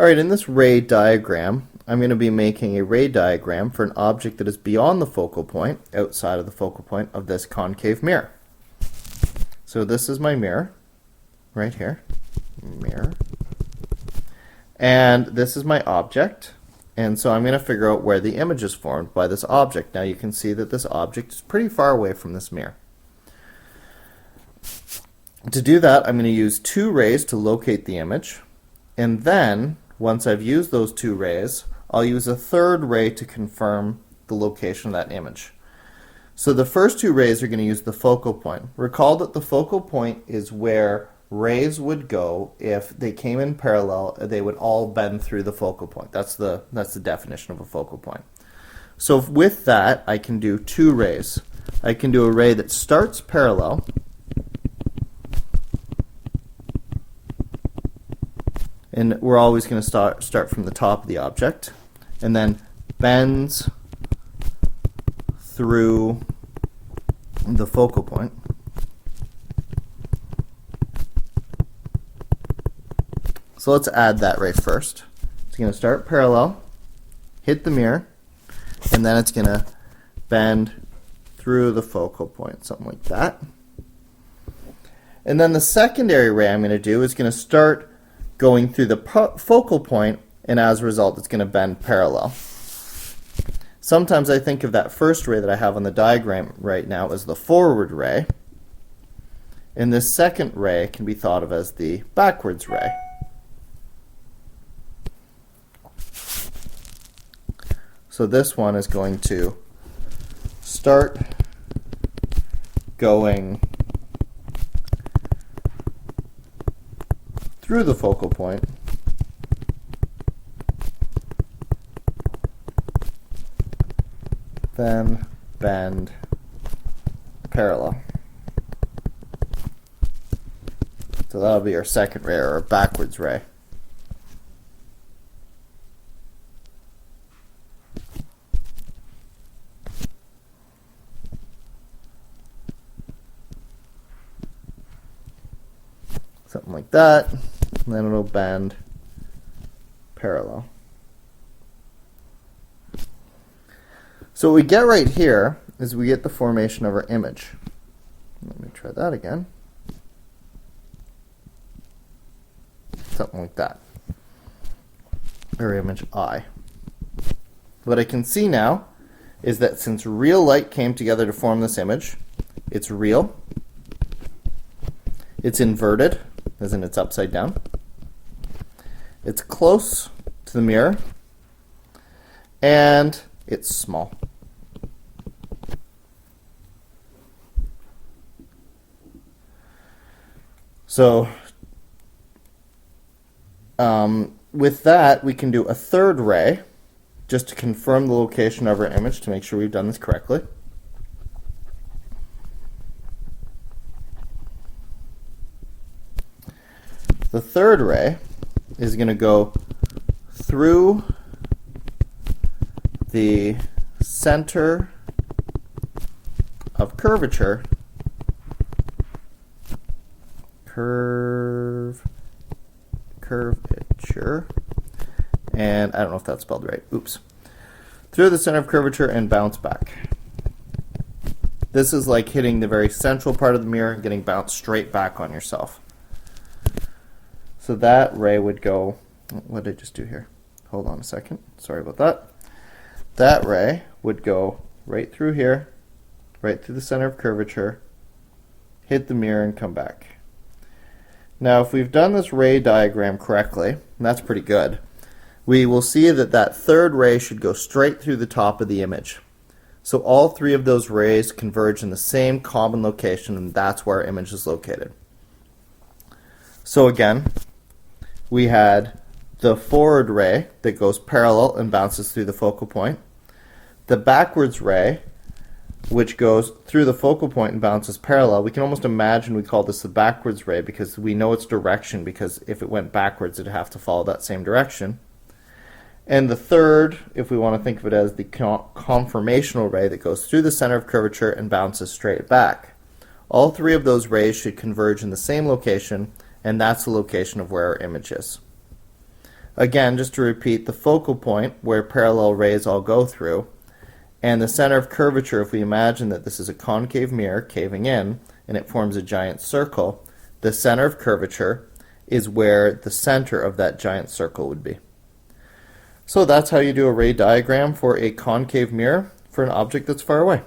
Alright, in this ray diagram, I'm going to be making a ray diagram for an object that is beyond the focal point, outside of the focal point of this concave mirror. So this is my mirror, right here, mirror. And this is my object, and so I'm going to figure out where the image is formed by this object. Now you can see that this object is pretty far away from this mirror. To do that, I'm going to use two rays to locate the image, and then once I've used those two rays, I'll use a third ray to confirm the location of that image. So the first two rays are going to use the focal point. Recall that the focal point is where rays would go if they came in parallel. They would all bend through the focal point. That's the definition of a focal point. So with that, I can do two rays. I can do a ray that starts parallel, and we're always going to start from the top of the object, and then bends through the focal point. So let's add that ray first. It's going to start parallel, hit the mirror, and then it's going to bend through the focal point, something like that. And then the secondary ray I'm going to do is going to start going through the focal point, and as a result it's going to bend parallel. Sometimes I think of that first ray that I have on the diagram right now as the forward ray, and this second ray can be thought of as the backwards ray. So this one is going to start going through the focal point, then bend parallel. So that'll be our second ray, or our backwards ray. Something like that, and then it'll bend parallel. So what we get right here is we get the formation of our image. Let me try that again. Something like that. Our image I. What I can see now is that since real light came together to form this image, it's real, it's inverted, as in it's upside down, it's close to the mirror, and it's small. So with that, we can do a third ray just to confirm the location of our image to make sure we've done this correctly. The third ray is going to go through the center of curvature, curvature, and I don't know if that's spelled right, oops, through the center of curvature and bounce back. This is like hitting the very central part of the mirror and getting bounced straight back on yourself. So that ray would go, what did I just do here? Hold on a second, sorry about that. That ray would go right through here, right through the center of curvature, hit the mirror and come back. Now if we've done this ray diagram correctly, and that's pretty good, we will see that that third ray should go straight through the top of the image. So all three of those rays converge in the same common location, and that's where our image is located. So again, we had the forward ray that goes parallel and bounces through the focal point, the backwards ray which goes through the focal point and bounces parallel. We can almost imagine we call this the backwards ray because we know its direction, because if it went backwards it'd have to follow that same direction. And the third, if we want to think of it as the conformational ray that goes through the center of curvature and bounces straight back. All three of those rays should converge in the same location, and that's the location of where our image is. Again, just to repeat, the focal point where parallel rays all go through, and the center of curvature, if we imagine that this is a concave mirror caving in, and it forms a giant circle, the center of curvature is where the center of that giant circle would be. So that's how you do a ray diagram for a concave mirror for an object that's far away.